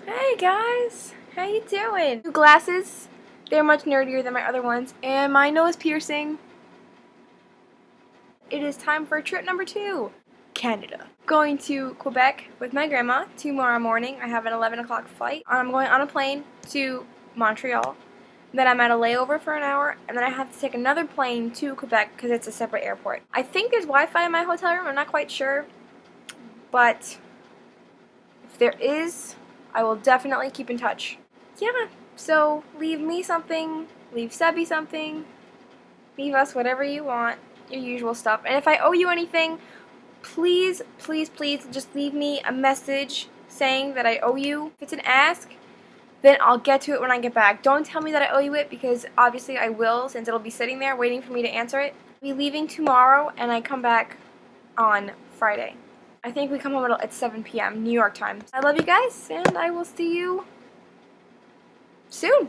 Hey guys, how you doing? New glasses. They're much nerdier than my other ones, and my nose piercing. It is time for trip number 2, Canada. Going to Quebec with my grandma tomorrow morning. I have an 11 o'clock flight. I'm going on a plane to Montreal. Then I'm at a layover for an hour, and then I have to take another plane to Quebec because it's a separate airport. I think there's Wi-Fi in my hotel room. I'm not quite sure, but if there is, I will definitely keep in touch. Yeah, so leave me something, leave Sebby something, leave us whatever you want, your usual stuff. And if I owe you anything, please, please, please just leave me a message saying that I owe you. If it's an ask, then I'll get to it when I get back. Don't tell me that I owe you it because obviously I will, since it'll be sitting there waiting for me to answer it. I'll be leaving tomorrow and I come back on Friday. I think we come home at 7 p.m. New York time. I love you guys, and I will see you soon.